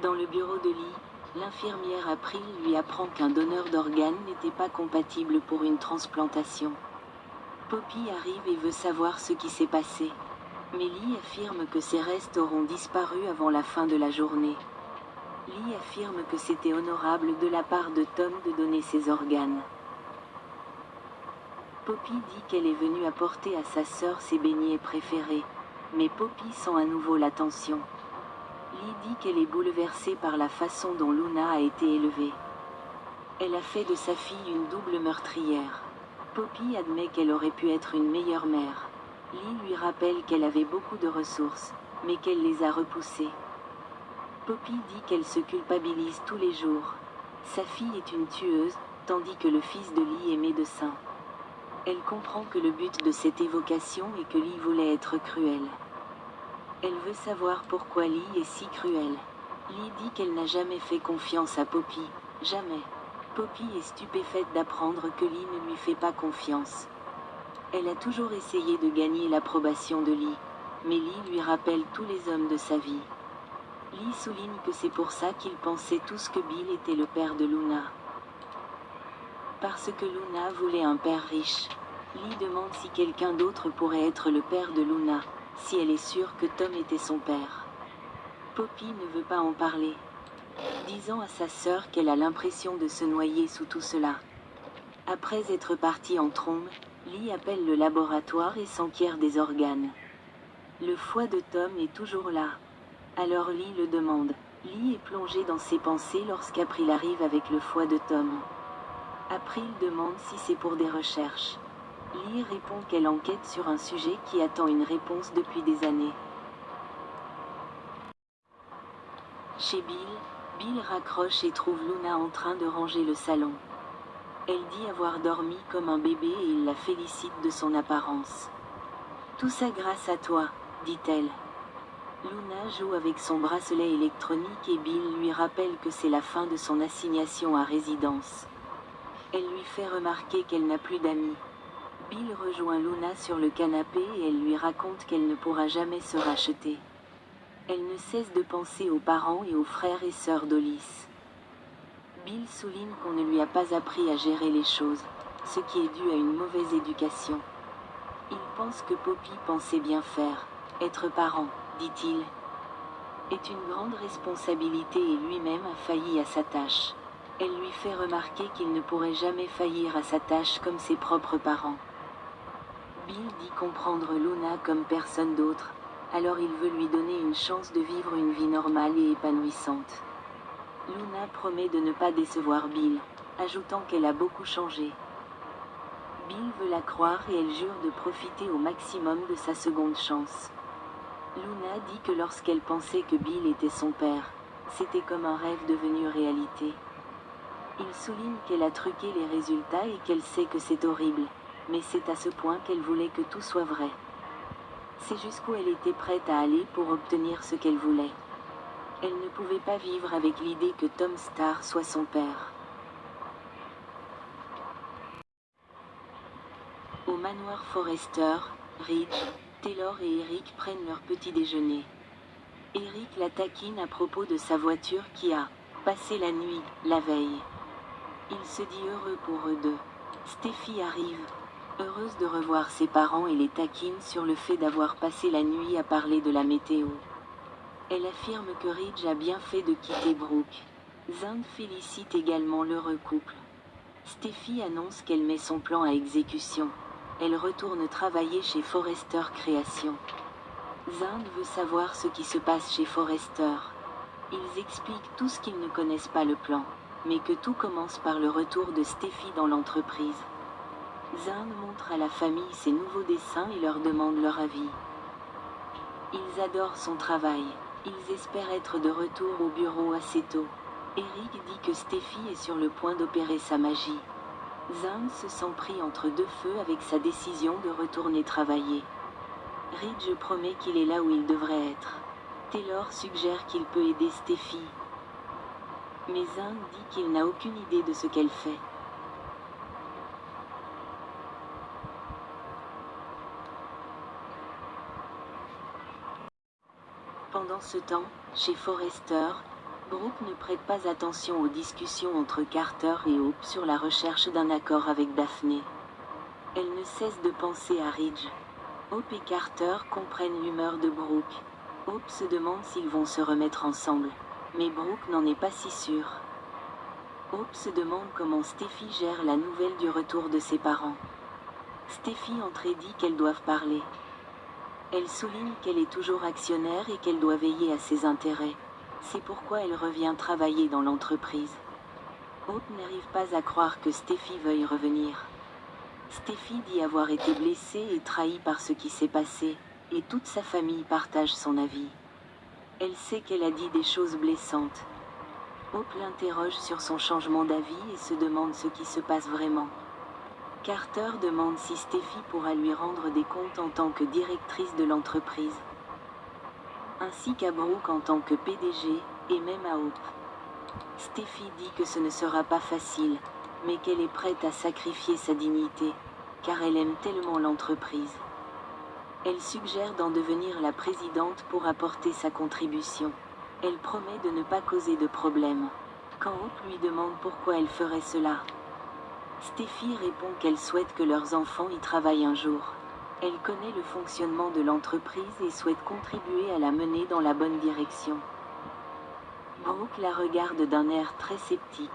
Dans le bureau de Lee, l'infirmière April lui apprend qu'un donneur d'organes n'était pas compatible pour une transplantation. Poppy arrive et veut savoir ce qui s'est passé. Mais Lee affirme que ses restes auront disparu avant la fin de la journée. Lee affirme que c'était honorable de la part de Tom de donner ses organes. Poppy dit qu'elle est venue apporter à sa sœur ses beignets préférés, mais Poppy sent à nouveau la tension. Lee dit qu'elle est bouleversée par la façon dont Luna a été élevée. Elle a fait de sa fille une double meurtrière. Poppy admet qu'elle aurait pu être une meilleure mère. Lee lui rappelle qu'elle avait beaucoup de ressources, mais qu'elle les a repoussées. Poppy dit qu'elle se culpabilise tous les jours. Sa fille est une tueuse, tandis que le fils de Lee est médecin. Elle comprend que le but de cette évocation est que Lee voulait être cruelle. Elle veut savoir pourquoi Lee est si cruelle. Lee dit qu'elle n'a jamais fait confiance à Poppy, jamais. Poppy est stupéfaite d'apprendre que Lee ne lui fait pas confiance. Elle a toujours essayé de gagner l'approbation de Lee, mais Lee lui rappelle tous les hommes de sa vie. Lee souligne que c'est pour ça qu'il pensait tous que Bill était le père de Luna. Parce que Luna voulait un père riche. Lee demande si quelqu'un d'autre pourrait être le père de Luna, si elle est sûre que Tom était son père. Poppy ne veut pas en parler, disant à sa sœur qu'elle a l'impression de se noyer sous tout cela. Après être partie en trombe, Lee appelle le laboratoire et s'enquiert des organes. Le foie de Tom est toujours là. Alors Lee le demande. Lee est plongé dans ses pensées lorsqu'April arrive avec le foie de Tom. April demande si c'est pour des recherches. Lee répond qu'elle enquête sur un sujet qui attend une réponse depuis des années. Chez Bill raccroche et trouve Luna en train de ranger le salon. Elle dit avoir dormi comme un bébé et il la félicite de son apparence. Tout ça grâce à toi, dit-elle. Luna joue avec son bracelet électronique et Bill lui rappelle que c'est la fin de son assignation à résidence. Elle lui fait remarquer qu'elle n'a plus d'amis. Bill rejoint Luna sur le canapé et elle lui raconte qu'elle ne pourra jamais se racheter. Elle ne cesse de penser aux parents et aux frères et sœurs d'Hollis. Bill souligne qu'on ne lui a pas appris à gérer les choses, ce qui est dû à une mauvaise éducation. Il pense que Poppy pensait bien faire. Être parent, dit-il, est une grande responsabilité et lui-même a failli à sa tâche. Elle lui fait remarquer qu'il ne pourrait jamais faillir à sa tâche comme ses propres parents. Bill dit comprendre Luna comme personne d'autre, alors il veut lui donner une chance de vivre une vie normale et épanouissante. Luna promet de ne pas décevoir Bill, ajoutant qu'elle a beaucoup changé. Bill veut la croire et elle jure de profiter au maximum de sa seconde chance. Luna dit que lorsqu'elle pensait que Bill était son père, c'était comme un rêve devenu réalité. Il souligne qu'elle a truqué les résultats et qu'elle sait que c'est horrible, mais c'est à ce point qu'elle voulait que tout soit vrai. C'est jusqu'où elle était prête à aller pour obtenir ce qu'elle voulait. Elle ne pouvait pas vivre avec l'idée que Tom Star soit son père. Au manoir Forrester, Ridge, Taylor et Eric prennent leur petit déjeuner. Eric la taquine à propos de sa voiture qui a passé la nuit, la veille. Il se dit heureux pour eux deux. Steffi arrive, heureuse de revoir ses parents et les taquine sur le fait d'avoir passé la nuit à parler de la météo. Elle affirme que Ridge a bien fait de quitter Brooke. Zand félicite également l'heureux couple. Steffi annonce qu'elle met son plan à exécution. Elle retourne travailler chez Forrester Création. Zand veut savoir ce qui se passe chez Forrester. Ils expliquent tous qu'ils ne connaissent pas le plan, mais que tout commence par le retour de Steffi dans l'entreprise. Zand montre à la famille ses nouveaux dessins et leur demande leur avis. Ils adorent son travail. Ils espèrent être de retour au bureau assez tôt. Eric dit que Steffi est sur le point d'opérer sa magie. Zand se sent pris entre deux feux avec sa décision de retourner travailler. Ridge promet qu'il est là où il devrait être. Taylor suggère qu'il peut aider Steffi. Mais Zand dit qu'il n'a aucune idée de ce qu'elle fait. Pendant ce temps, chez Forrester, Brooke ne prête pas attention aux discussions entre Carter et Hope sur la recherche d'un accord avec Daphné. Elle ne cesse de penser à Ridge. Hope et Carter comprennent l'humeur de Brooke. Hope se demande s'ils vont se remettre ensemble, mais Brooke n'en est pas si sûre. Hope se demande comment Steffi gère la nouvelle du retour de ses parents. Steffi entre et dit qu'elles doivent parler. Elle souligne qu'elle est toujours actionnaire et qu'elle doit veiller à ses intérêts. C'est pourquoi elle revient travailler dans l'entreprise. Hope n'arrive pas à croire que Steffi veuille revenir. Steffi dit avoir été blessée et trahie par ce qui s'est passé, et toute sa famille partage son avis. Elle sait qu'elle a dit des choses blessantes. Hope l'interroge sur son changement d'avis et se demande ce qui se passe vraiment. Carter demande si Steffi pourra lui rendre des comptes en tant que directrice de l'entreprise, ainsi qu'à Brooke en tant que PDG, et même à Hope. Steffi dit que ce ne sera pas facile, mais qu'elle est prête à sacrifier sa dignité, car elle aime tellement l'entreprise. Elle suggère d'en devenir la présidente pour apporter sa contribution. Elle promet de ne pas causer de problème. Quand Hope lui demande pourquoi elle ferait cela, Steffi répond qu'elle souhaite que leurs enfants y travaillent un jour. Elle connaît le fonctionnement de l'entreprise et souhaite contribuer à la mener dans la bonne direction. Brooke la regarde d'un air très sceptique.